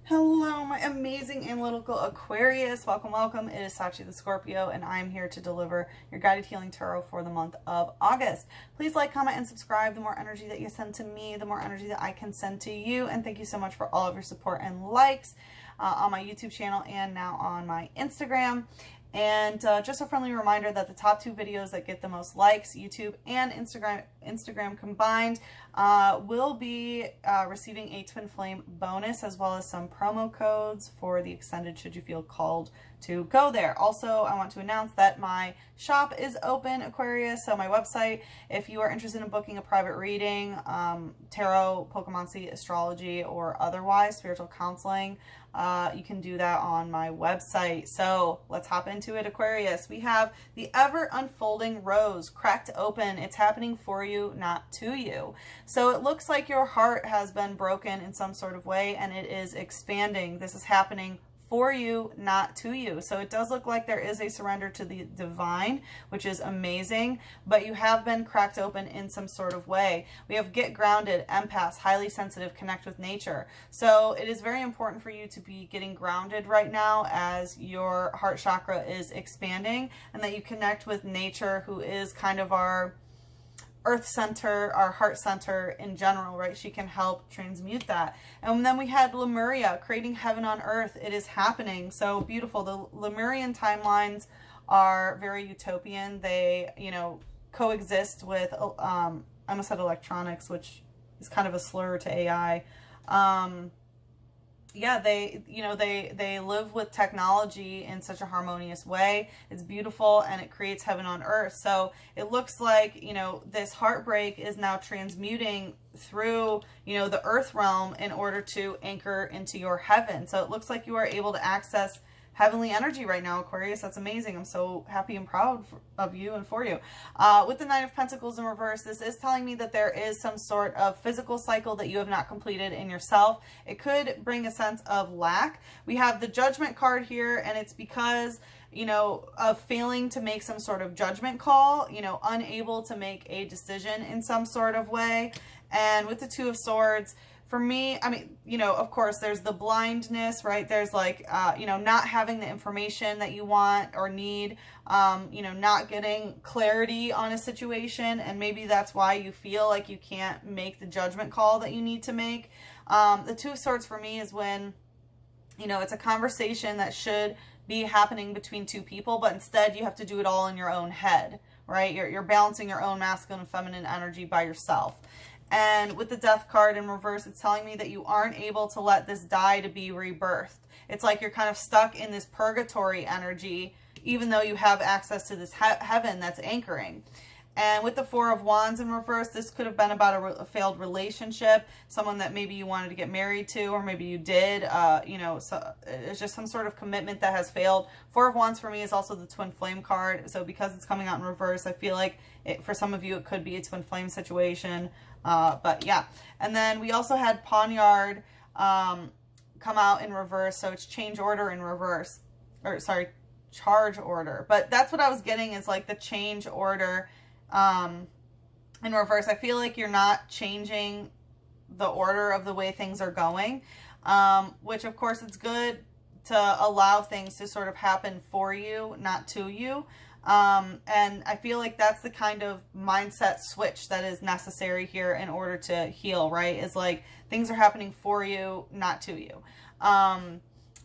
Hello, my amazing analytical Aquarius. Welcome, welcome. It is Sachi the Scorpio, and I'm here to deliver your guided healing tarot for the month of August. Please like, comment, and subscribe. The more energy that you send to me, the more energy that I can send to you. And thank you so much for all of your support and likes on my YouTube channel and now on my Instagram. And just a friendly reminder that the top 2 videos that get the most likes, YouTube and Instagram combined, will be receiving a Twin Flame bonus, as well as some promo codes for the extended should you feel called to go there. Also, I want to announce that my shop is open, Aquarius, so my website, if you are interested in booking a private reading, tarot, Pokémoncy, astrology, or otherwise spiritual counseling, you can do that on my website. So let's hop into it, Aquarius. We have the ever unfolding rose cracked open. It's happening for you, not to you. So it looks like your heart has been broken in some sort of way and it is expanding. This is happening for you, not to you. So it does look like there is a surrender to the divine, which is amazing, but you have been cracked open in some sort of way. We have get grounded, empaths, highly sensitive, connect with nature. So it is very important for you to be getting grounded right now as your heart chakra is expanding, and that you connect with nature, who is kind of our earth center, our heart center in general, right? She can help transmute that. And then we had Lemuria, creating heaven on earth. It is happening. So beautiful. The Lemurian timelines are very utopian. They, you know, coexist with, I almost said electronics, which is kind of a slur to AI. Yeah, they live with technology in such a harmonious way. It's beautiful and it creates heaven on earth. So it looks like, you know, this heartbreak is now transmuting through, you know, the earth realm in order to anchor into your heaven. So it looks like you are able to access heavenly energy right now, Aquarius. That's amazing. I'm so happy and proud of you and for you. With the Nine of Pentacles in reverse, this is telling me that there is some sort of physical cycle that you have not completed in yourself. It could bring a sense of lack. We have the Judgment card here, and it's because, you know, of failing to make some sort of judgment call, you know, unable to make a decision in some sort of way. And with the Two of Swords, for me, I mean, you know, of course, there's the blindness, right? There's like, you know, not having the information that you want or need, you know, not getting clarity on a situation. And maybe that's why you feel like you can't make the judgment call that you need to make. The Two of Swords for me is when, you know, it's a conversation that should be happening between 2 people, but instead you have to do it all in your own head, right? You're balancing your own masculine and feminine energy by yourself. And with the Death card in reverse, it's telling me that you aren't able to let this die to be rebirthed. It's like you're kind of stuck in this purgatory energy, even though you have access to this heaven that's anchoring. And with the Four of Wands in reverse, this could have been about a failed relationship, someone that maybe you wanted to get married to, or maybe you did, you know, so it's just some sort of commitment that has failed. Four of Wands for me is also the Twin Flame card. So because it's coming out in reverse, I feel like for some of you, it could be a Twin Flame situation. But yeah. And then we also had Poniard come out in reverse. So it's change order in reverse, or sorry, charge order. But that's what I was getting, is like the change order in reverse. I feel like you're not changing the order of the way things are going, which of course it's good to allow things to sort of happen for you, not to you. And I feel like that's the kind of mindset switch that is necessary here in order to heal, right? Is like things are happening for you, not to you.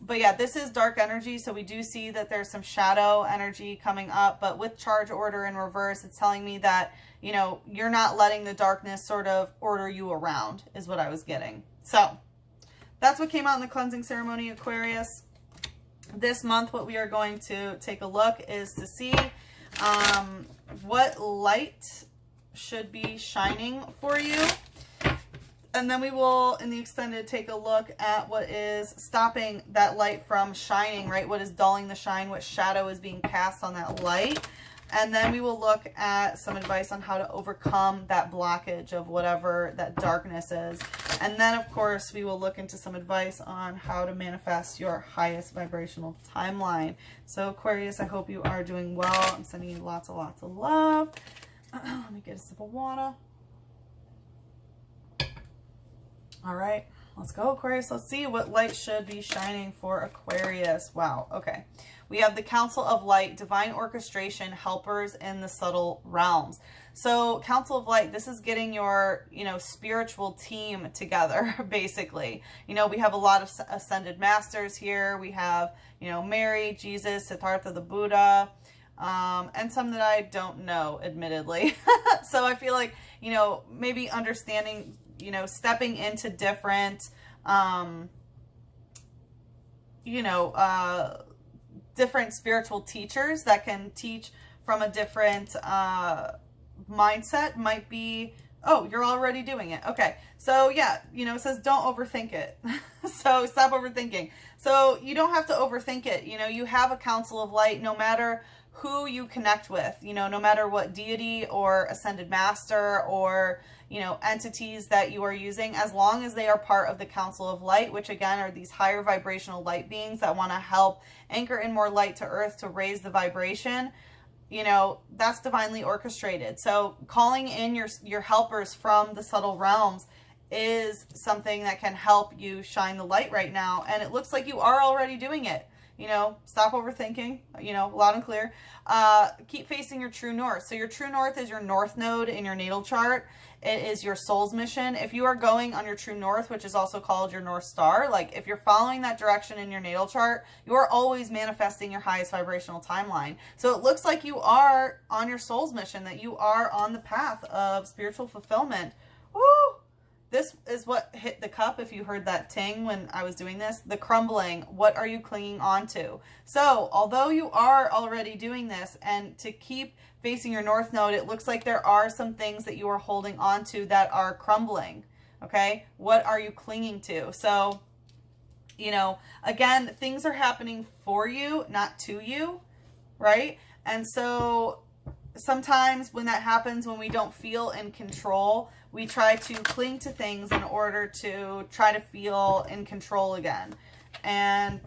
But yeah, this is dark energy, so we do see that there's some shadow energy coming up. But with charge order in reverse, it's telling me that, you know, you're not letting the darkness sort of order you around, is what I was getting. So that's what came out in the cleansing ceremony, Aquarius. This month, what we are going to take a look is to see what light should be shining for you. And then we will, in the extended, take a look at what is stopping that light from shining, right? What is dulling the shine? What shadow is being cast on that light? And then we will look at some advice on how to overcome that blockage of whatever that darkness is. And then, of course, we will look into some advice on how to manifest your highest vibrational timeline. So, Aquarius, I hope you are doing well. I'm sending you lots and lots of love. Let me get a sip of water. All right, Let's go, Aquarius. Let's see what light should be shining for Aquarius. Wow. Okay. We have the Council of Light, divine orchestration, helpers in the subtle realms. So Council of Light, this is getting your, spiritual team together, basically. We have a lot of ascended masters here. We have, Mary, Jesus, Siddhartha the Buddha, and some that I don't know, admittedly. So I feel like, maybe understanding, stepping into different, different spiritual teachers that can teach from a different mindset might be, oh, you're already doing it. Okay. So yeah, it says don't overthink it. So stop overthinking. So you don't have to overthink it. You have a Council of Light no matter who you connect with, no matter what deity or ascended master or, entities that you are using, as long as they are part of the Council of Light, which again are these higher vibrational light beings that want to help anchor in more light to earth to raise the vibration, that's divinely orchestrated. So calling in your helpers from the subtle realms is something that can help you shine the light right now. And it looks like you are already doing it. Stop overthinking, loud and clear. Keep facing your true north. So your true north is your north node in your natal chart. It is your soul's mission. If you are going on your true north, which is also called your North Star, like if you're following that direction in your natal chart, you are always manifesting your highest vibrational timeline. So it looks like you are on your soul's mission, that you are on the path of spiritual fulfillment. Woo! This is what hit the cup, if you heard that ting when I was doing this. The crumbling. What are you clinging on to? So, although you are already doing this, and to keep facing your north node, it looks like there are some things that you are holding on to that are crumbling. Okay? What are you clinging to? So, again, things are happening for you, not to you, right? And so sometimes when that happens, when we don't feel in control, we try to cling to things in order to try to feel in control again. And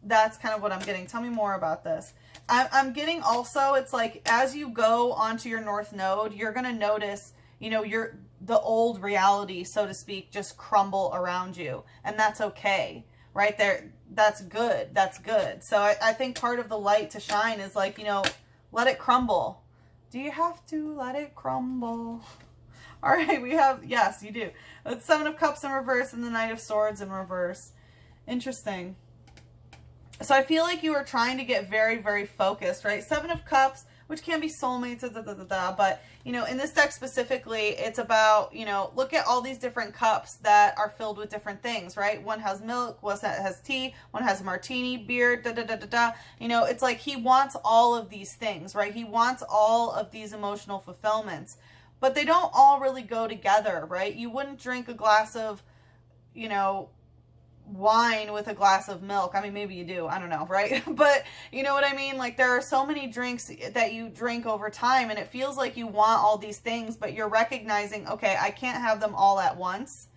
that's kind of what I'm getting. Tell me more about this. I'm getting also, it's like as you go onto your north node, you're going to notice, the old reality, so to speak, just crumble around you. And that's okay. Right there. That's good. That's good. So I think part of the light to shine is like, let it crumble. Do you have to let it crumble? All right, we have, yes, you do. It's Seven of Cups in reverse and the Knight of Swords in reverse. Interesting. So I feel like you are trying to get very, very focused, right? Seven of Cups, which can be soulmates, but, in this deck specifically, it's about, look at all these different cups that are filled with different things, right? One has milk, one has tea, one has martini, beer, it's like he wants all of these things, right? He wants all of these emotional fulfillments, but they don't all really go together, right? You wouldn't drink a glass of, wine with a glass of milk. I mean, maybe you do. I don't know, right? But you know what I mean? Like there are so many drinks that you drink over time and it feels like you want all these things, but you're recognizing, okay, I can't have them all at once.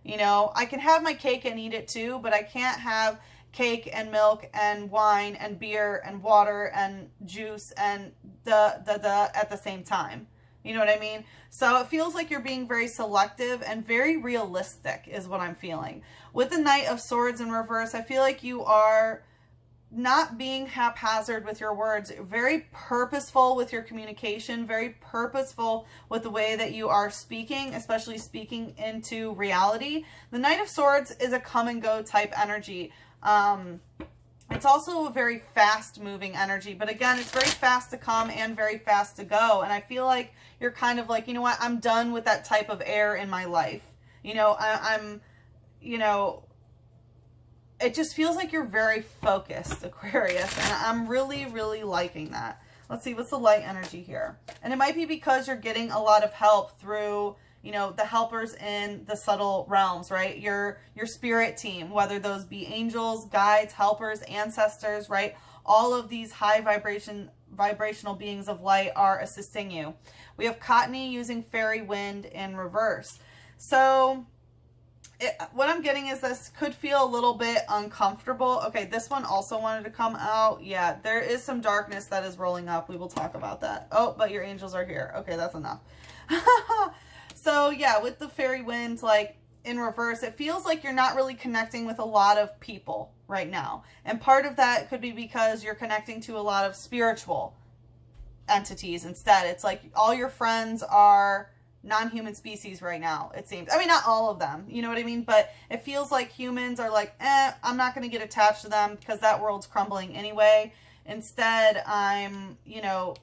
I can have my cake and eat it too, but I can't have cake and milk and wine and beer and water and juice and at the same time. You know what I mean? So it feels like you're being very selective and very realistic is what I'm feeling. With the Knight of Swords in reverse, I feel like you are not being haphazard with your words, very purposeful with your communication, very purposeful with the way that you are speaking, especially speaking into reality. The Knight of Swords is a come and go type energy. It's also a very fast moving energy, but again, it's very fast to come and very fast to go. And I feel like you're kind of like, you know what, I'm done with that type of air in my life. I'm it just feels like you're very focused, Aquarius, and I'm really, really liking that. Let's see, what's the light energy here? And it might be because you're getting a lot of help through, the helpers in the subtle realms, right? Your spirit team, whether those be angels, guides, helpers, ancestors, right? All of these high vibrational beings of light are assisting you. We have Cottony using fairy wind in reverse. So what I'm getting is this could feel a little bit uncomfortable. Okay, this one also wanted to come out. Yeah, there is some darkness that is rolling up. We will talk about that. Oh, but your angels are here. Okay, that's enough. So yeah, with the fairy wind, like in reverse, it feels like you're not really connecting with a lot of people right now. And part of that could be because you're connecting to a lot of spiritual entities instead. It's like all your friends are non-human species right now, it seems. I mean, not all of them, you know what I mean? But it feels like humans are like, I'm not going to get attached to them because that world's crumbling anyway. Instead, I'm, you know,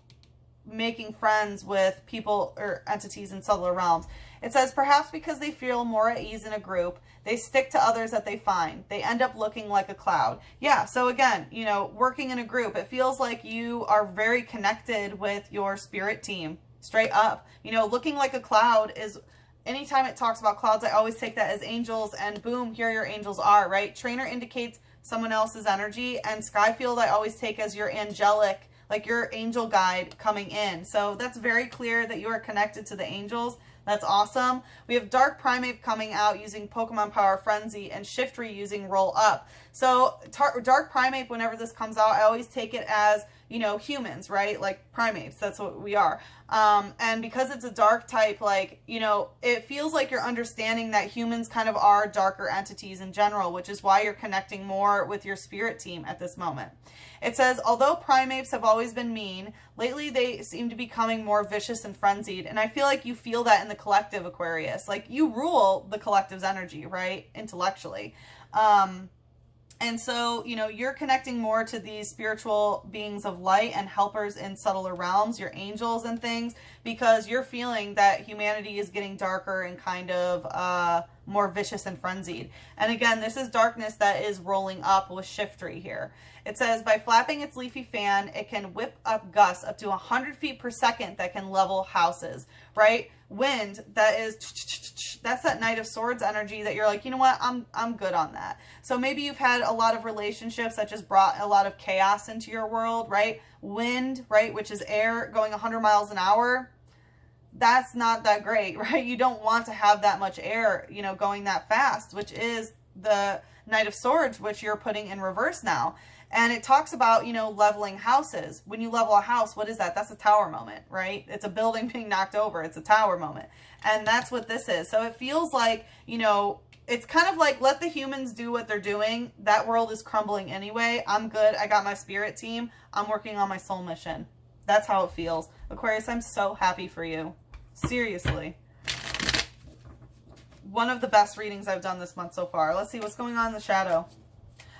making friends with people or entities in subtler realms. It says, perhaps because they feel more at ease in a group, they stick to others that they find. They end up looking like a cloud. Yeah, so again, you know, working in a group, it feels like you are very connected with your spirit team, straight up. You know, looking like a cloud is, anytime it talks about clouds, I always take that as angels, and boom, here your angels are, right? Trainer indicates someone else's energy, and Skyfield I always take as your angelic, like your angel guide coming in. So that's very clear that you are connected to the angels. That's awesome. We have Dark Primate coming out using Pokemon Power Frenzy, and Shiftry using Roll Up. So Dark Primate, whenever this comes out, I always take it as, you know, humans, right? Like primates, that's what we are. And because it's a dark type, like, you know, it feels like you're understanding that humans kind of are darker entities in general, which is why you're connecting more with your spirit team at this moment. It says, although primates have always been mean, lately they seem to be becoming more vicious and frenzied. And I feel like you feel that in the collective, Aquarius. Like, you rule the collective's energy, right? Intellectually. And so, you know, you're connecting more to these spiritual beings of light and helpers in subtler realms, your angels and things, because you're feeling that humanity is getting darker and kind of more vicious and frenzied. And again, this is darkness that is rolling up with Shiftry here. It says, by flapping its leafy fan, it can whip up gusts up to 100 feet per second that can level houses, right? Wind, that is, that's that Knight of Swords energy that you're like, you know what, I'm good on that. So maybe you've had a lot of relationships that just brought a lot of chaos into your world, right? Wind, right, which is air going 100 miles an hour. That's not that great, right? You don't want to have that much air, you know, going that fast, which is the Knight of Swords, which you're putting in reverse now. And it talks about, you know, leveling houses. When you level a house, what is that? That's a tower moment, right? It's a building being knocked over. It's a tower moment. And that's what this is. So it feels like, you know, it's kind of like, let the humans do what they're doing. That world is crumbling anyway. I'm good. I got my spirit team. I'm working on my soul mission. That's how it feels. Aquarius, I'm so happy for you. Seriously. One of the best readings I've done this month so far. Let's see what's going on in the shadow.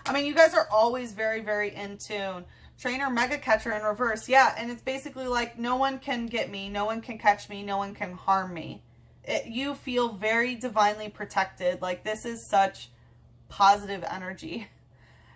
I mean, you guys are always very, very in tune. Trainer Mega Catcher in reverse. Yeah, and it's basically like, no one can get me. No one can catch me. No one can harm me. You feel very divinely protected. Like, this is such positive energy.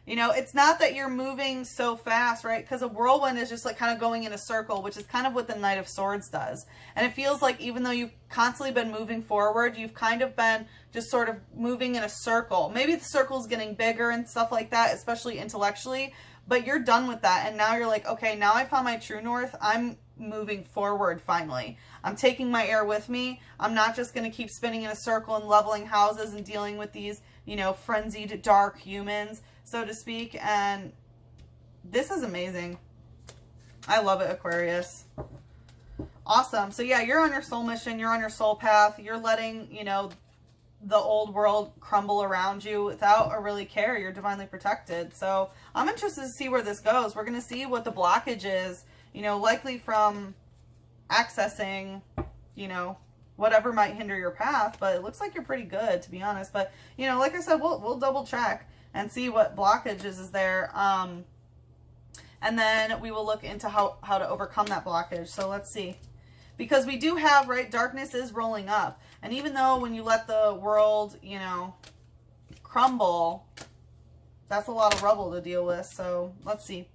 You know, it's not that you're moving so fast, right? Because a whirlwind is just like kind of going in a circle, which is kind of what the Knight of Swords does. And it feels like even though you've constantly been moving forward, you've kind of been just sort of moving in a circle. Maybe the circle's getting bigger and stuff like that, especially intellectually, but you're done with that. And now you're like, okay, now I found my true north. I'm moving forward finally. I'm taking my air with me. I'm not just going to keep spinning in a circle and leveling houses and dealing with these, you know, frenzied dark humans, so to speak. And this is amazing. I love it, Aquarius. Awesome. So yeah, you're on your soul mission. You're on your soul path. You're letting, you know, the old world crumble around you without a really care. You're divinely protected. So I'm interested to see where this goes. We're going to see what the blockage is, you know, likely from accessing, you know, whatever might hinder your path. But it looks like you're pretty good, to be honest. But, you know, like I said, we'll double check and see what blockages is there. And then we will look into how to overcome that blockage. So let's see. Because we do have, right, darkness is rolling up. And even though when you let the world, you know, crumble, that's a lot of rubble to deal with. So let's see.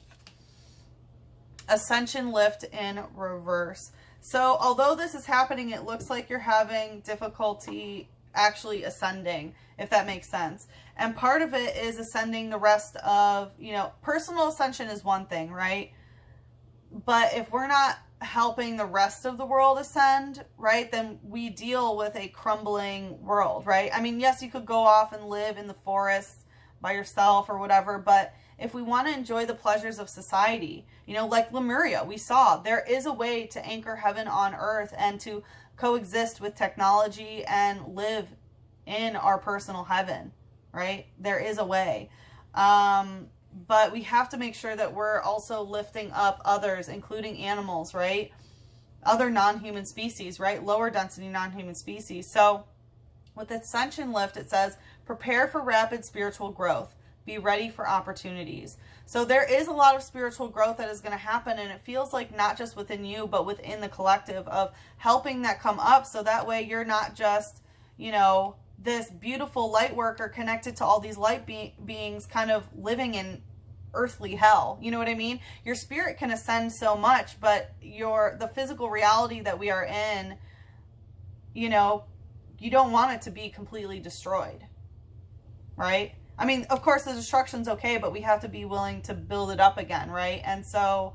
Ascension lift in reverse. So although this is happening, it looks like you're having difficulty actually ascending, if that makes sense. And part of it is ascending the rest of, you know, personal ascension is one thing, right? But if we're not helping the rest of the world ascend, right, then we deal with a crumbling world, right? I mean, yes, you could go off and live in the forest by yourself or whatever, but if we want to enjoy the pleasures of society, you know, like Lemuria, we saw there is a way to anchor heaven on earth and to coexist with technology and live in our personal heaven, right? There is a way. But we have to make sure that we're also lifting up others, including animals, right? Other non-human species, right? Lower density non-human species. So with Ascension Lift, it says, prepare for rapid spiritual growth. Be ready for opportunities. So there is a lot of spiritual growth that is going to happen, and it feels like not just within you, but within the collective, of helping that come up, so that way you're not just, you know, this beautiful light worker connected to all these light beings kind of living in earthly hell. You know what I mean? Your spirit can ascend so much, but the physical reality that we are in, you know, you don't want it to be completely destroyed, right? I mean, of course the destruction's okay, but we have to be willing to build it up again, right? And so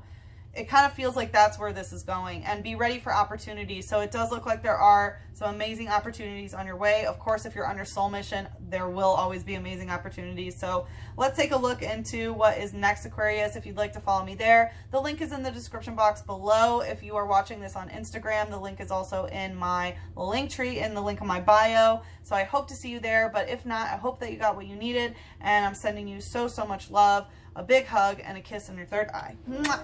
it kind of feels like that's where this is going. And be ready for opportunities. So it does look like there are some amazing opportunities on your way. Of course, if you're on your soul mission, there will always be amazing opportunities. So let's take a look into what is next, Aquarius. If you'd like to follow me there, the link is in the description box below. If you are watching this on Instagram, the link is also in my link tree in the link in my bio. So I hope to see you there. But if not, I hope that you got what you needed. And I'm sending you so, so much love, a big hug, and a kiss on your third eye. Mwah!